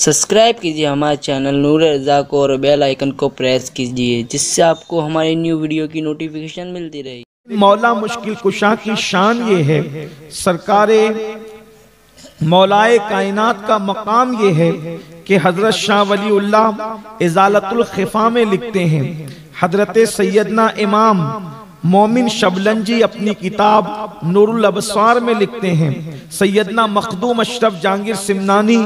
Subscribe कीजिए हमारे channel नूर रज़ा को और बेल आइकन को प्रेस कीजिए, जिससे आपको हमारी न्यू वीडियो की नोटिफिकेशन मिलती रहे। मौला मुश्किल कुशा की शान ये है, सरकारे मौलाए कायनात का मकाम ये है कि हजरत शाह वलीउल्लाह इजालतुल खिफा में लिखते हैं, हजरत सैयदना इमाम मोमिन शबलंजी अपनी किताब नूरुल अबसार में लिखते हैं, सैयदना मखदूम अशरफ जहांगीर सिमनानी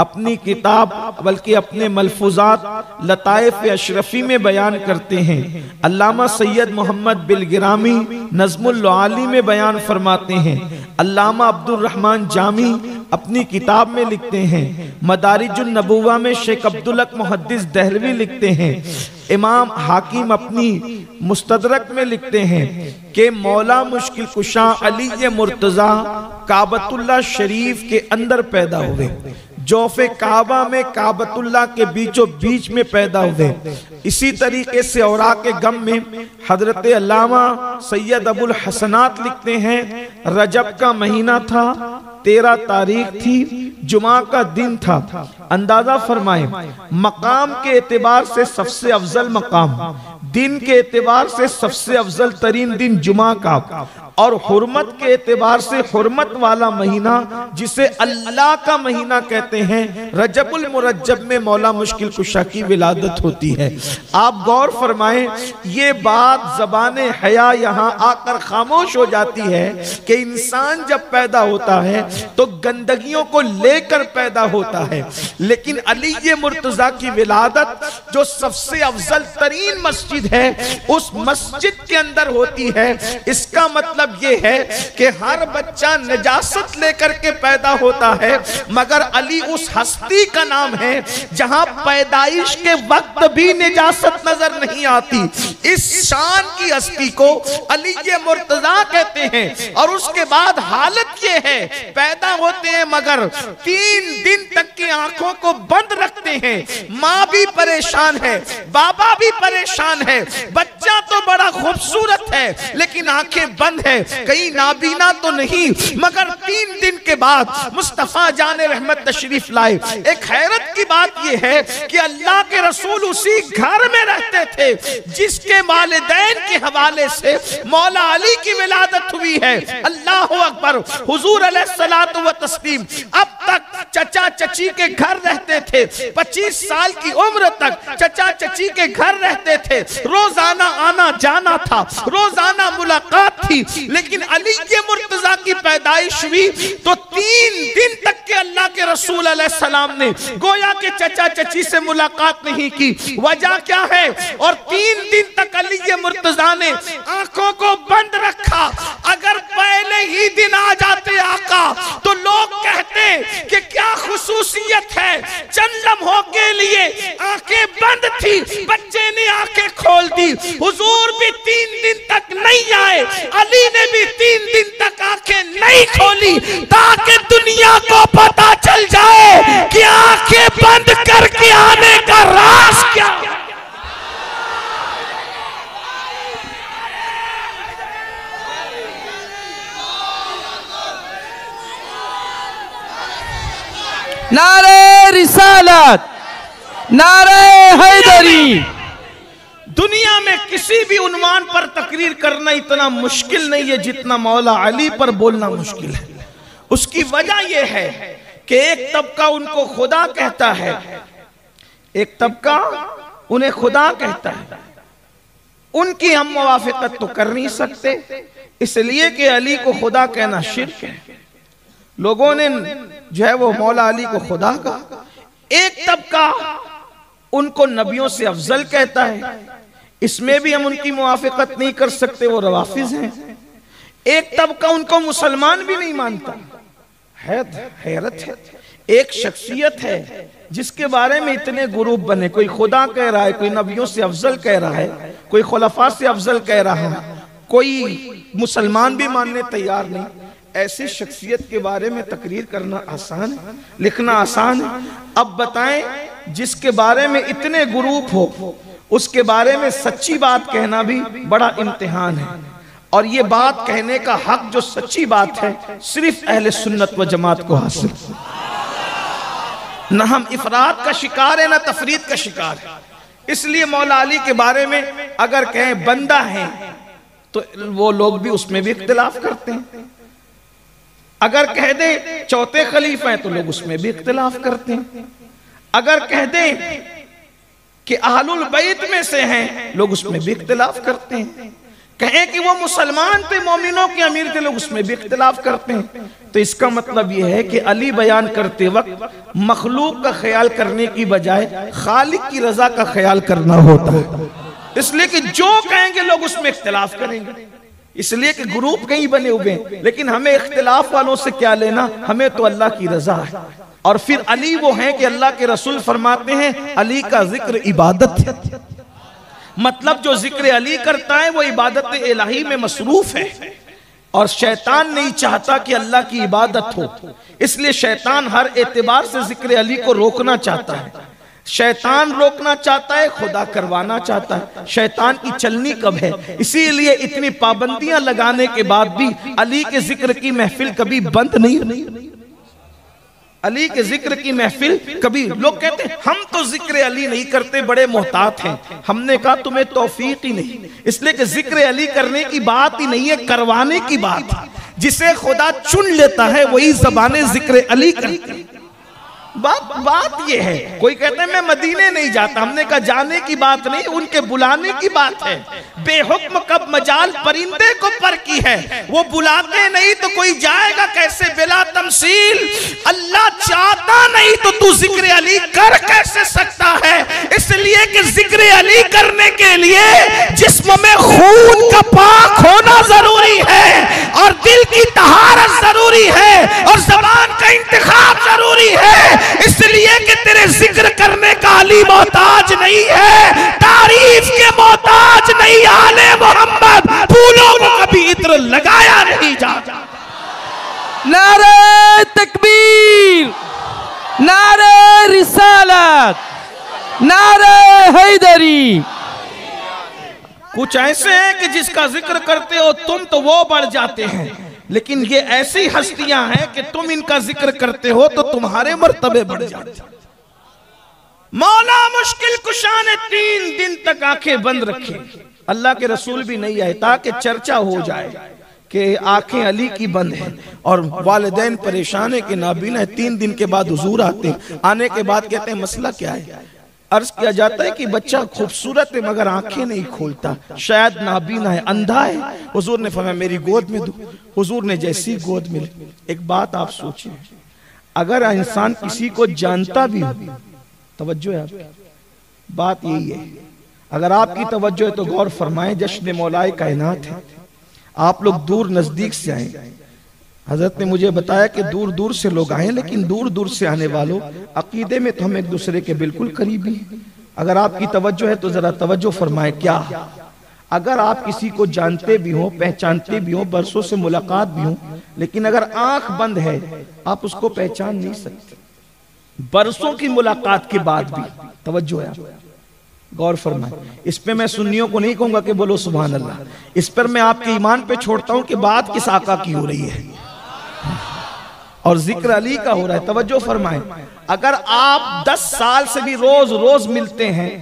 अपनी किताब बल्कि अपने मलफूजात लताइफ अशरफी में बयान करते हैं, अल्लामा सैयद मोहम्मद बिलगिरामी नज़्मुल आली में बयान फरमाते हैं, अल्लामा अब्दुल रहमान जामी अपनी किताब में लिखते हैं, मदारिजुन नबुवा में शेख अब्दुल हक मुहद्दिस दहलवी लिखते हैं, इमाम हाकिम अपनी मुस्तदरक में लिखते हैं कि मौला मुश्किल कुशा अली मुर्तजा काबतुल्लाह शरीफ के अंदर पैदा हुए, जोफे काबा में काबतुल्लाह के बीचों बीच में पैदा हुए। इसी तरीके से औराके गम में हजरत अल्लामा सैयद अबुल हसनात लिखते हैं, रजब का महीना था, 13 तारीख थी, जुमा का दिन था। अंदाजा फरमाए, मकाम के एतबार से सबसे अफजल मकाम, दिन के एतबार से सबसे अफजल तरीन दिन जुमा का, और हुर्मत के एतबार से हुर्मत वाला महीना जिसे अल्लाह का महीना कहते हैं, रजबुल मुरज्जब में मौला मुश्किल कुशा की विलादत होती है। आप गौर फरमाएं, ये बात ज़बाने हया यहाँ आकर खामोश हो जाती है कि इंसान जब पैदा होता है तो गंदगियों को लेकर पैदा होता है, लेकिन अली मुर्तजा की विलादत जो सबसे अफजल तरीन मस्जिद है उस मस्जिद के अंदर होती है। इसका मतलब ये है कि हर बच्चा नजासत लेकर के पैदा होता है, मगर अली उस हस्ती का नाम है जहां पैदाइश के वक्त भी नजासत नजर नहीं आती। इस शान की हस्ती को अली मुर्तजा कहते हैं। और उसके बाद हालत ये है, पैदा होते हैं मगर 3 दिन तक की आंखों को बंद रखते हैं, माँ भी परेशान है, बाबा भी परेशान है, बच्चा तो बड़ा खूबसूरत है लेकिन आंखें बंद है, कहीं नाबीना तो नहीं, मगर 3 दिन के बाद मुस्तफा जाने रहमत तशरीफ लाए। एक हैरत की बात यह है कि अल्लाह के रसूल उसी घर में रहते थे जिसके वालिदैन के हवाले से मौला अली की विलादत हुई है। अल्लाह अकबर। हुजूर अलैहिस्सलातु व तस्लीम अब तक चचा चची के घर रहते थे, 25 साल की उम्र तक चचा चची के घर रहते थे, रोजाना आना जाना था, रोजाना मुलाकात थी। लेकिन अली मुर्तजा की पैदाइश हुई तो 3 दिन तक के अल्लाह के रसूल अलैहिस्सलाम ने गोया के चचा चची से मुलाकात नहीं की। वजह क्या है? और 3 दिन तक अली मुर्तजा ने आंखों को बंद रखा। अगर पहले ही दिन आ जाते आका तो लोग कहते कि क्या खुसूसियत है, चंद लम्हों के लिए आंखें बंद थी, बच्चे ने आंखें खोल दी। हुजूर भी 3 दिन तक नहीं आए, अली ने भी 3 दिन तक आंखें नहीं खोली, ताकि दुनिया को पता चल जाए कि आंखें बंद करके आने का राज क्या। नारे रिसालत, नारे हैदरी। दुनिया में किसी भी उन्वान पर तकरीर करना इतना मुश्किल नहीं है जितना मौला अली पर बोलना मुश्किल है। उसकी वजह यह है कि एक तबका उनको खुदा कहता है, एक तबका उन्हें खुदा कहता है। उनकी हम मुवाफिकत तो कर नहीं सकते, इसलिए कि अली को खुदा कहना शिर्क है। लोगों ने जो है वो मौला अली को खुदा कहा। एक तबका उनको नबियों से अफजल कहता है, इसमें भी हम उनकी मुवाफिकत नहीं कर सकते, वो रवाफिज हैं। एक तबका उनको मुसलमान भी नहीं मानता। हैरत है, एक शख्सियत है जिसके बारे में इतने ग्रुप बने, कोई खुदा कह रहा है, कोई नबियों से अफजल कह रहा है, कोई खुलफा से अफजल कह रहा है, कोई मुसलमान भी मानने तैयार नहीं। ऐसी शख्सियत के बारे में तकरीर करना आसान है, लिखना आसान है। अब बताएं, जिसके बारे में इतने ग्रुप हो उसके बारे में सच्ची बात कहना भी बड़ा इम्तिहान है। और ये बात कहने का हक जो सच्ची बात है सिर्फ अहले सुन्नत व जमात को हासिल। न हम इफरात का शिकार है, न तफरीद का शिकार है। इसलिए मौला अली के बारे में अगर कहें बंदा है तो वो लोग भी उसमें भी इख्तिलाफ करते हैं। अगर कह दे चौथे खलीफा हैं तो लोग उसमें भी इख्तिलाफ करते हैं। अगर कह दे कि अहलुल बैत में से हैं, लोग उसमें भी इख्तिलाफ करते हैं। कहें कि वो मुसलमान थे, मोमिनों के अमीर थे, लोग उसमें भी इख्तिलाफ करते हैं। तो इसका मतलब यह है कि अली बयान करते वक्त मखलूक का ख्याल करने की बजाय खालिक की रजा का ख्याल करना होता है। इसलिए कि जो कहेंगे लोग उसमें इख्तिलाफ करेंगे। इसलिए कि ग्रुप कहीं बने हुए हैं, लेकिन हमें इख्तिलाफ वालों से क्या लेना, हमें तो अल्लाह की रजा है। और फिर अली वो हैं कि अल्लाह के रसूल फरमाते हैं अली का जिक्र इबादत है। मतलब जो जिक्र अली करता है वो इबादत इलाही में मसरूफ है। और शैतान नहीं चाहता कि अल्लाह की इबादत हो, इसलिए शैतान हर एतबार से जिक्र अली को रोकना चाहता है। शैतान रोकना चाहता है, खुदा करवाना चाहता है। शैतान की चलनी कब है, इसीलिए इतनी पाबंदियां लगाने के बाद भी अली के जिक्र की महफिल कभी बंद नहीं। अली के जिक्र की महफिल कभी, लोग कहते हैं हम तो जिक्र अली नहीं करते, बड़े मोहतात हैं। हमने कहा तुम्हें तौफीक ही नहीं, इसलिए कि जिक्र अली करने की बात ही नहीं है, करवाने की बात है। जिसे खुदा चुन लेता है वही ज़बाने जिक्र अली करती है। बात ये है, कोई कहते हैं मैं मदीने नहीं जाता, हमने कहा जाने की बात नहीं, उनके बुलाने की बात है। बेहुक्म कब मजाल परिंदे को पर की है, वो बुलाते नहीं तो कोई जाएगा कैसे बिला तमसील। अल्लाह चाहता नहीं तो तू जिक्र अली कर कैसे सकता है। इसलिए कि जिक्र अली करने के लिए जिस्म में खून का पाक होना जरूरी है, और दिल की तहारत जरूरी है, और ज़बान का इंतखाब जरूरी है। इसलिए कि तेरे जिक्र करने का अली मोहताज नहीं है, तारीफ के मोहताज नहीं। आले मोहम्मद फूलों को कभी इत्र लगाया नहीं जाता। नारे तकबीर, नारे रिसालत, नारे हैदरी। कुछ ऐसे हैं कि जिसका जिक्र करते हो तुम तो वो बढ़ जाते हैं, लेकिन ये ऐसी हस्तियां हैं कि तुम इनका जिक्र करते हो तो तुम्हारे मर्तबे बढ़ जाते हैं। मौला मुश्किल कुशा ने 3 दिन तक आंखें बंद रखी, अल्लाह के रसूल भी नहीं आए ताकि चर्चा हो जाए कि आंखें अली की बंद हैं और वालिदैन परेशान है कि नाबीना है। 3 दिन के बाद हुजूर आते हैं, आने के बाद कहते हैं मसला क्या है। अर्ज किया जाता है कि बच्चा खूबसूरत है मगर आंखें नहीं खोलता, शायद नाबीना है, अंधा है। हुजूर ने फरमाया मेरी गोद में दो। हुजूर ने जैसी गोद में, एक बात आप सोचिए, अगर इंसान किसी को जानता भी हो, तवज्जो है आपकी, बात यही है, अगर आपकी तवज्जो है तो गौर फरमाएं, जश्न मौलाए कायनात है। आप लोग दूर नजदीक से आए, हजरत ने मुझे बताया कि दूर दूर से लोग आए, लेकिन दूर दूर से आने वालों अकीदे में तो हम एक दूसरे के बिल्कुल करीबी हैं। अगर आपकी तवज्जो है तो जरा तवज्जो फरमाए, क्या अगर आप किसी को जानते भी हो, पहचानते भी हो, बरसों से मुलाकात भी हो, लेकिन अगर आंख बंद है आप उसको पहचान नहीं सकते, बरसों की मुलाकात के बाद भी। तवज्जो है, गौर फरमाए। इस पे मैं सुन्नियों को नहीं कहूंगा कि बोलो सुभान अल्लाह, इस पर मैं आपके ईमान पे छोड़ता हूं कि बात किस आका की हो रही है और जिक्र अली का हो रहा है। तवज्जो फरमाए, अगर आप 10 साल से भी रोज रोज मिलते हैं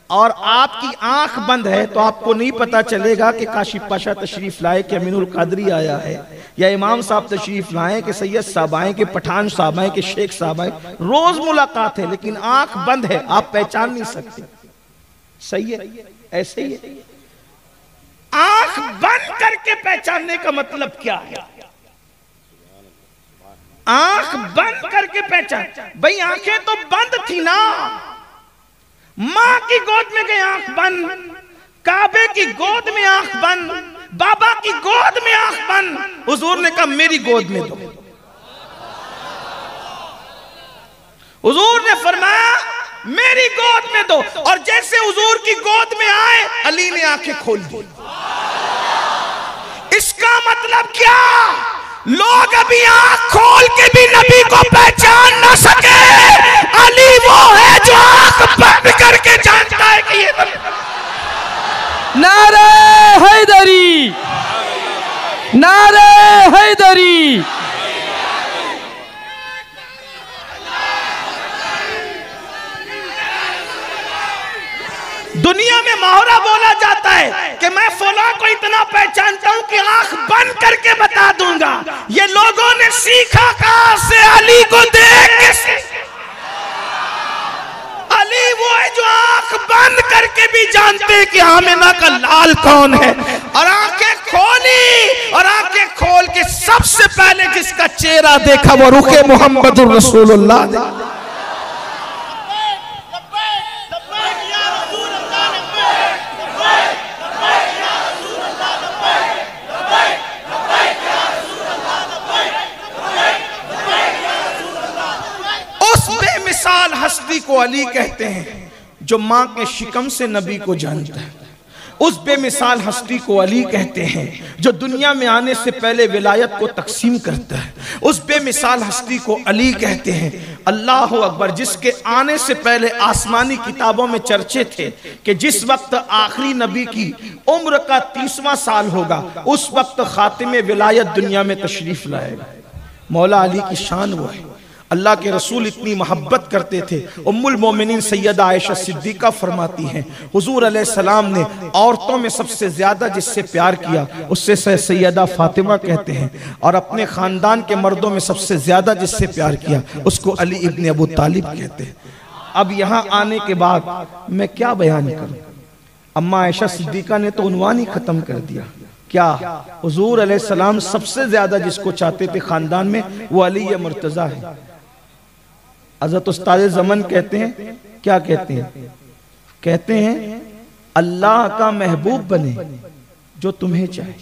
और आपकी आंख बंद है तो आपको नहीं पता चलेगा कि काशिफ पाशा तशरीफ लाए, कि अमीनुल कादरी आया है, या इमाम साहब तशरीफ लाए, कि सैयद साहब आए, कि पठान साहब आए, कि शेख साहब आए। रोज मुलाकात है लेकिन आंख बंद है, आप पहचान नहीं सकते। सही है, ऐसे ही है। आंख बंद करके पहचानने का मतलब क्या है? आंख बंद करके पहचान, भाई आंखें तो बंद थी ना, मां की गोद में गई आंख बंद, काबे की गोद में आंख बंद, बाबा की गोद में आंख बंद। हुजूर ने कहा मेरी गोद में दो। हुजूर ने फरमाया मेरी गोद में दो, और जैसे हुजूर की गोद में आए अली ने आंखें खोल दी। इसका मतलब क्या? लोग अभी आंख खोल के भी नबी को पहचान ना सके, अली वो है जो आंख बंद करके जानता है कि ये नारे हैदरी, नारे हैदरी। दुनिया में मोहरा बोला जाता है कि मैं फलां को इतना पहचानता हूं कि आंख बंद करके बता दूंगा। ये लोगों ने सीखा कहां से? अली को देख के। अली वो है जो आंख बंद करके भी जानते हैं कि आमिना का लाल कौन है, और आंखें खोली, और आंखें खोल के सबसे पहले जिसका चेहरा देखा वो रुखे मोहम्मद रसूलुल्लाह ने। बेमिसाल हस्ती को अली कहते हैं जो मां के शिकम से नबी को जानता है। उस बेमिसाल हस्ती को अली कहते हैं जो दुनिया में आने से पहले विलायत को तकसीम करता है। उस बेमिसाल हस्ती को अली कहते हैं। अल्लाह अकबर, जिसके आने से पहले आसमानी किताबों में चर्चे थे कि जिस वक्त आखिरी नबी की उम्र का 30वां साल होगा उस वक्त खातिमे विलायत दुनिया में तशरीफ लाएगा। मौला अली की शान वो है। अल्लाह के रसूल इतनी मोहब्बत करते थे। उम्मुल मोमिनीन सैयदा आयशा सिद्दीका फरमाती हैं हुजूर अलैहिस्सलाम ने औरतों में सबसे ज्यादा जिससे प्यार किया उससे सैयदा फातिमा कहते हैं, और अपने खानदान के मर्दों में सबसे ज्यादा जिससे प्यार किया उसको अली इब्न अबू तालिब कहते हैं। अब यहाँ आने के बाद मैं क्या बयान करूं? अम्मा आयशा सिद्दीका ने तो उन्वान ही खत्म कर दिया। क्या? हुजूर अलैहिस्सलाम सबसे ज्यादा जिसको चाहते थे खानदान में वो अली मुर्तजा है। हज़रत उस्ताद ज़मन कहते हैं, क्या कहते हैं? कहते हैं अल्लाह का महबूब बने जो तुम्हें चाहे।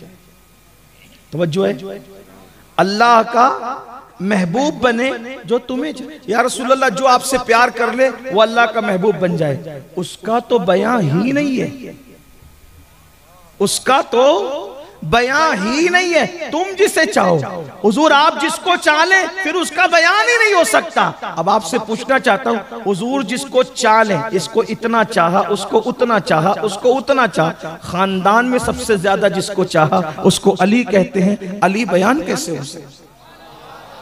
तवज्जो है, अल्लाह का महबूब बने जो तुम्हें चाहे। या रसूल अल्लाह, जो आपसे प्यार कर ले वो अल्लाह का महबूब बन जाए, उसका तो बयां ही नहीं है। उसका तो बयां ही नहीं है। तुम जिसे चाहो हुजूर, आप जिसको चाहे फिर उसका बयान ही नहीं हो सकता। अब आपसे पूछना चाहता हूं, हुजूर जिसको चाहे, इसको इतना चाहा, उसको उतना चाहा, उसको उतना चाहा, खानदान में सबसे ज्यादा जिसको चाहा उसको अली कहते हैं। अली बयान कैसे हो सकता?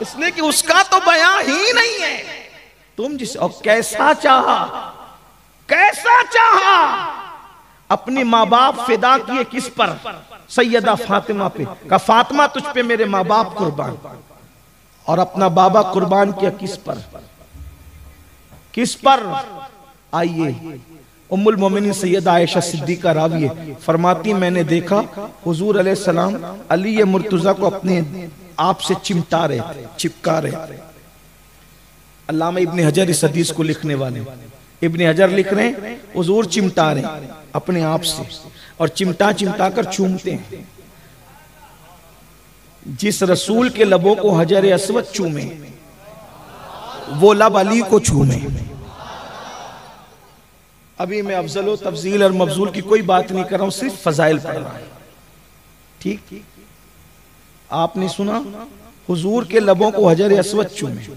इसलिए कि उसका तो बयान ही नहीं है। तुम जिसे, और कैसा चाहा, कैसा चाहा। अपने माँ बाप फिदा किए किस पर? सैयदा फातिमा पे। का फातिमा तुझ पे मेरे माँ बाप कुर्बान, और अपना बाबा कुर्बान किया किस पर? किस पर? आइए, उम्मुल मोमिनीन सैयदा आयशा सिद्दीका रावी फरमाती मैंने देखा हुजूर अलैहिस्सलाम अली मुर्तजा को अपने आप से चिमटा रहे थे, चिपका रहे थे। अल्लामा इब्न हजर इस हदीस को लिखने वाले इब्न हजर लिख रहे हैं हुजूर चिमटा रहे अपने आप से, और चिमटा चिमटा कर चूमते हैं। जिस रसूल के लबों को हजर अस्वद चूमे वो लब अली को चूमे। अभी मैं अफजल तफजील और मफजूल की कोई बात नहीं कर रहा हूं, सिर्फ फजाइल पढ़ रहा हूं। ठीक, आपने सुना हुजूर के लबों को हजर अस्वद चूमे।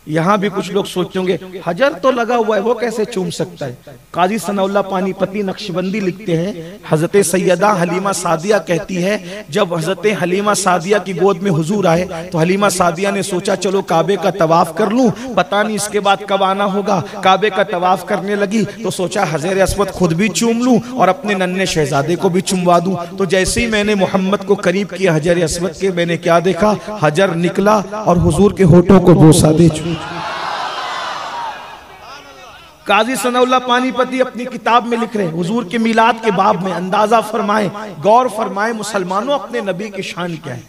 यहां भी कुछ लोग सोचेंगे हजर तो लगा हुआ है वो कैसे चूम सकता है। काजी सनाउल्लाह पानीपती नक्शबंदी लिखते हैं हजरत सैयदा हलीमा सादिया कहती है जब हजरत हलीमा सादिया की गोद में हुजूर आए तो हलीमा सादिया ने सोचा चलो काबे का तवाफ कर लूं, पता नहीं इसके बाद कब आना होगा। काबे का तवाफ करने लगी तो सोचा हजर अस्वद खुद भी चूम लूं और अपने नन्हे शहजादे को भी चुमवा दूं। तो जैसे ही मैंने मोहम्मद को करीब किया हजर अस्वद के, मैंने क्या देखा, हजर निकला और हुजूर के होठों को बोसा दे। काजी सनाउल्लाह पानीपती अपनी किताब में लिख रहे हैं हुजूर के मिलाद के बाब में, अंदाजा फरमाए, गौर फरमाए मुसलमानों अपने नबी की शान क्या है।